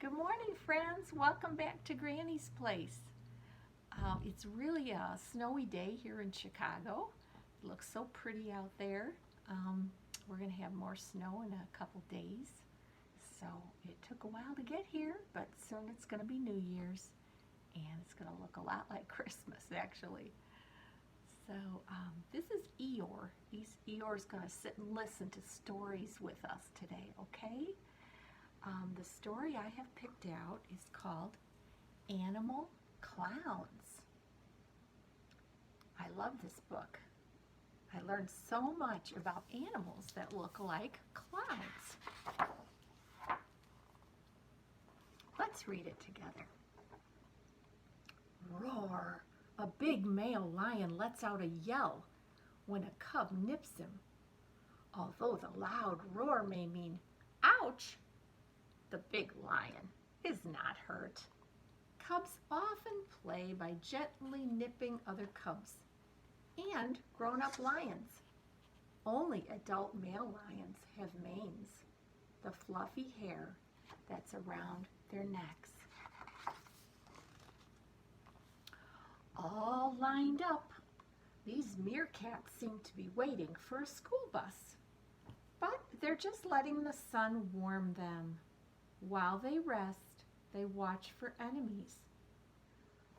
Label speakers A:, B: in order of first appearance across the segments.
A: Good morning, friends. Welcome back to Granny's Place. It's really a snowy day here in Chicago. It looks so pretty out there. Um, we're going to have more snow in a couple days. So it took a while to get here, but soon it's going to be New Year's and it's going to look a lot like Christmas actually. So this is Eeyore. Eeyore's going to sit and listen to stories with us today, okay? The story I have picked out is called Animal Clowns. I love this book. I learned so much about animals that look like clowns. Let's read it together. Roar! A big male lion lets out a yell when a cub nips him. Although the loud roar may mean ouch, the big lion is not hurt. Cubs often play by gently nipping other cubs and grown-up lions. Only adult male lions have manes, the fluffy hair that's around their necks. All lined up, these meerkats seem to be waiting for a school bus, but they're just letting the sun warm them. While they rest, they watch for enemies.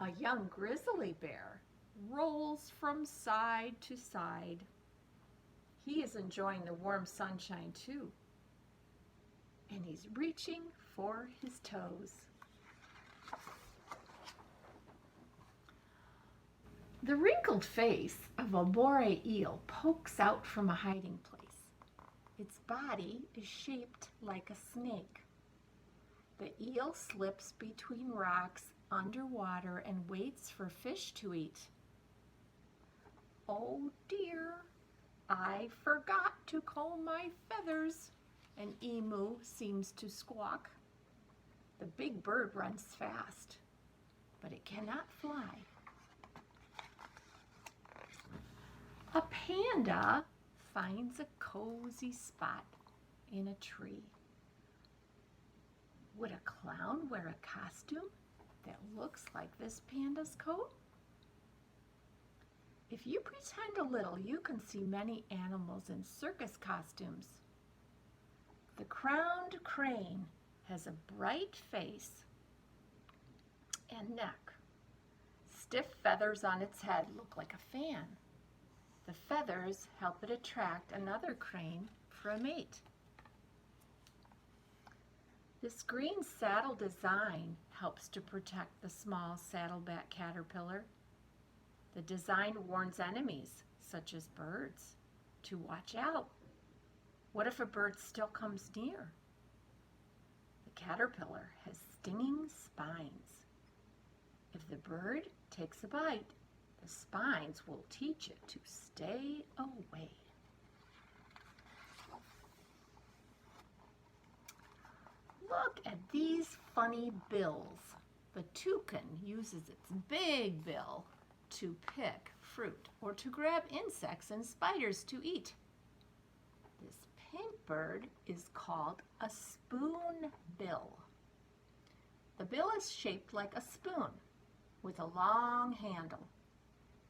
A: A young grizzly bear rolls from side to side. He is enjoying the warm sunshine too, and he's reaching for his toes. The wrinkled face of a bori eel pokes out from a hiding place. Its body is shaped like a snake. The eel slips between rocks underwater and waits for fish to eat. Oh dear, I forgot to comb my feathers, an emu seems to squawk. The big bird runs fast, but it cannot fly. A panda finds a cozy spot in a tree. Would a clown wear a costume that looks like this panda's coat? If you pretend a little, you can see many animals in circus costumes. The crowned crane has a bright face and neck. Stiff feathers on its head look like a fan. The feathers help it attract another crane for a mate. This green saddle design helps to protect the small saddleback caterpillar. The design warns enemies, such as birds, to watch out. What if a bird still comes near? The caterpillar has stinging spines. If the bird takes a bite, the spines will teach it to stay away. Look at these funny bills. The toucan uses its big bill to pick fruit or to grab insects and spiders to eat. This pink bird is called a spoonbill. The bill is shaped like a spoon with a long handle.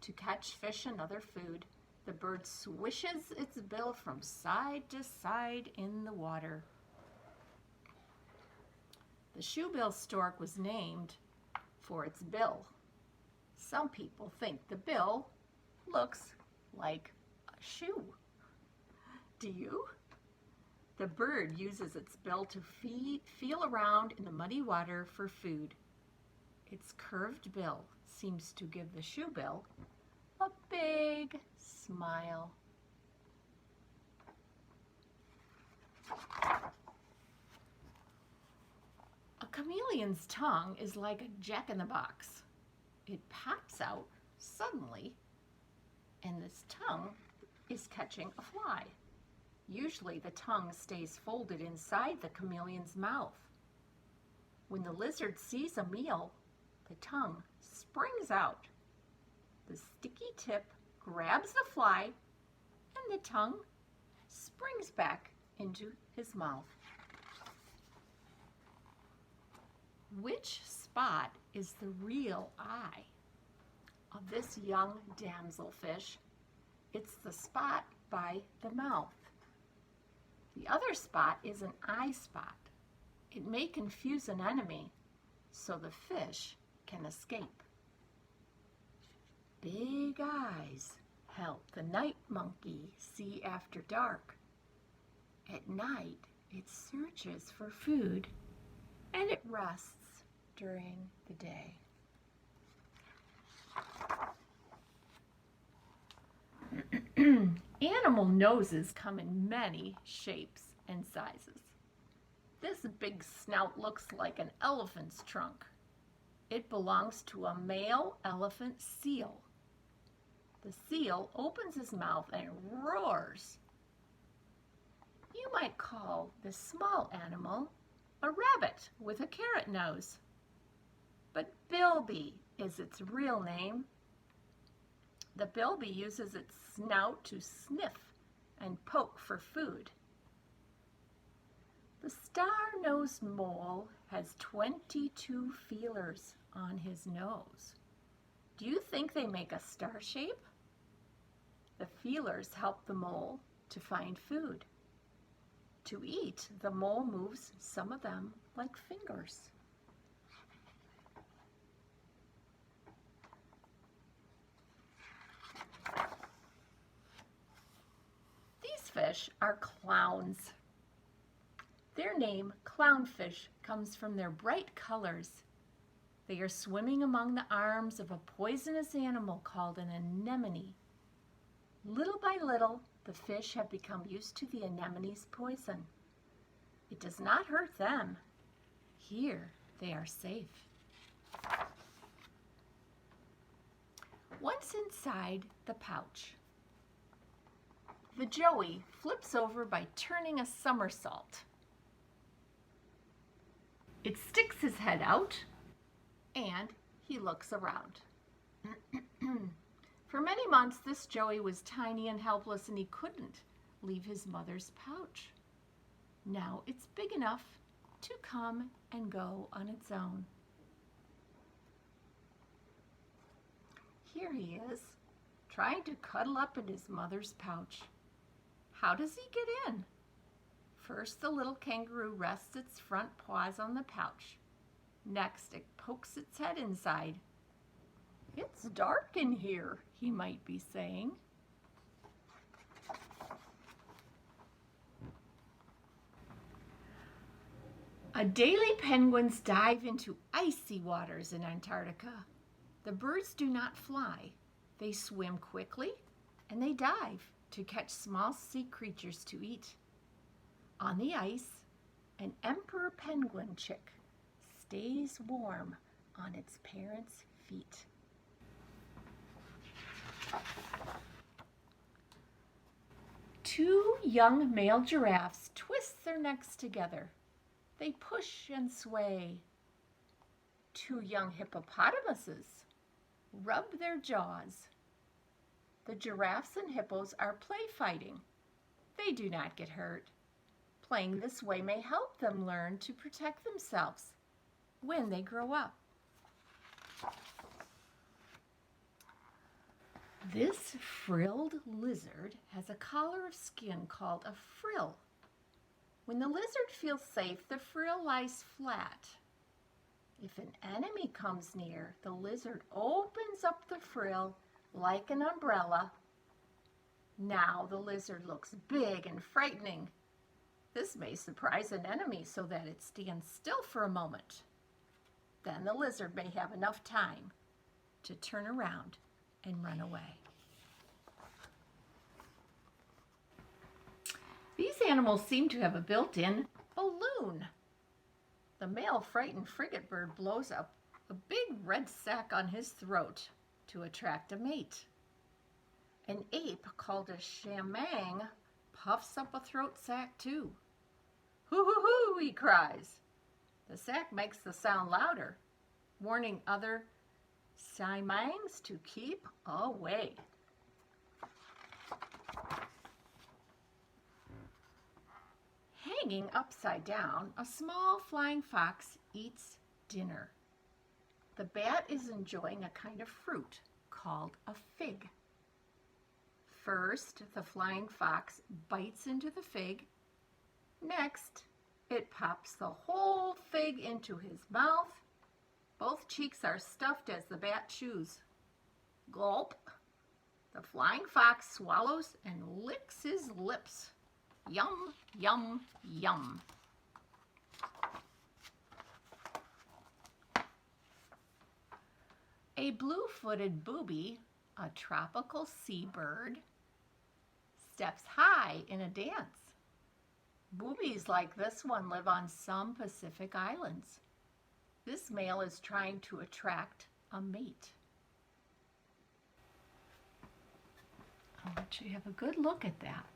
A: To catch fish and other food, the bird swishes its bill from side to side in the water. The shoebill stork was named for its bill. Some people think the bill looks like a shoe. Do you? The bird uses its bill to feel around in the muddy water for food. Its curved bill seems to give the shoebill a big smile. A chameleon's tongue is like a jack-in-the-box. It pops out suddenly, and this tongue is catching a fly. Usually the tongue stays folded inside the chameleon's mouth. When the lizard sees a meal, the tongue springs out. The sticky tip grabs the fly, and the tongue springs back into his mouth. Which spot is the real eye of this young damselfish? It's the spot by the mouth. The other spot is an eye spot. It may confuse an enemy, so the fish can escape. Big eyes help the night monkey see after dark. At night, it searches for food and it rests during the day. Animal noses come in many shapes and sizes. This big snout looks like an elephant's trunk. It belongs to a male elephant seal. The seal opens his mouth and roars. You might call this small animal a rabbit with a carrot nose. But bilby is its real name. The bilby uses its snout to sniff and poke for food. The star-nosed mole has 22 feelers on his nose. Do you think they make a star shape? The feelers help the mole to find food. To eat, the mole moves some of them like fingers. These fish are clowns. Their name, clownfish, comes from their bright colors. They are swimming among the arms of a poisonous animal called an anemone. Little by little, the fish have become used to the anemone's poison. It does not hurt them. Here, they are safe. Once inside the pouch, the joey flips over by turning a somersault. It sticks his head out, and he looks around. For many months, this joey was tiny and helpless, and he couldn't leave his mother's pouch. Now it's big enough to come and go on its own. Here he is, trying to cuddle up in his mother's pouch. How does he get in? First, the little kangaroo rests its front paws on the pouch. Next, it pokes its head inside. It's dark in here, he might be saying. Adelie penguins dive into icy waters in Antarctica. The birds do not fly. They swim quickly and they dive to catch small sea creatures to eat. On the ice, an emperor penguin chick stays warm on its parents' feet. Two young male giraffes twist their necks together. They push and sway. Two young hippopotamuses rub their jaws. The giraffes and hippos are play fighting. They do not get hurt. Playing this way may help them learn to protect themselves when they grow up. This frilled lizard has a collar of skin called a frill. When the lizard feels safe, the frill lies flat. If an enemy comes near, the lizard opens up the frill like an umbrella. Now the lizard looks big and frightening. This may surprise an enemy so that it stands still for a moment. Then the lizard may have enough time to turn around and run away. These animals seem to have a built-in balloon. The male frightened frigate bird blows up a big red sack on his throat to attract a mate. An ape called a shamang puffs up a throat sac too. Hoo hoo hoo, he cries. The sac makes the sound louder, warning other shamangs to keep away. Hanging upside down, a small flying fox eats dinner. The bat is enjoying a kind of fruit called a fig. First, the flying fox bites into the fig. Next, it pops the whole fig into his mouth. Both cheeks are stuffed as the bat chews. Gulp! The flying fox swallows and licks his lips. Yum, yum, yum. A blue-footed boobie, a tropical seabird, steps high in a dance. Boobies like this one live on some Pacific islands. This male is trying to attract a mate. I'll let you have a good look at that.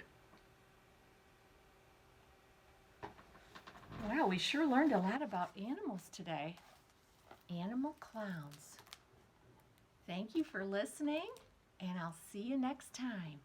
A: Wow, we sure learned a lot about animals today. Animal clowns. Thank you for listening, and I'll see you next time.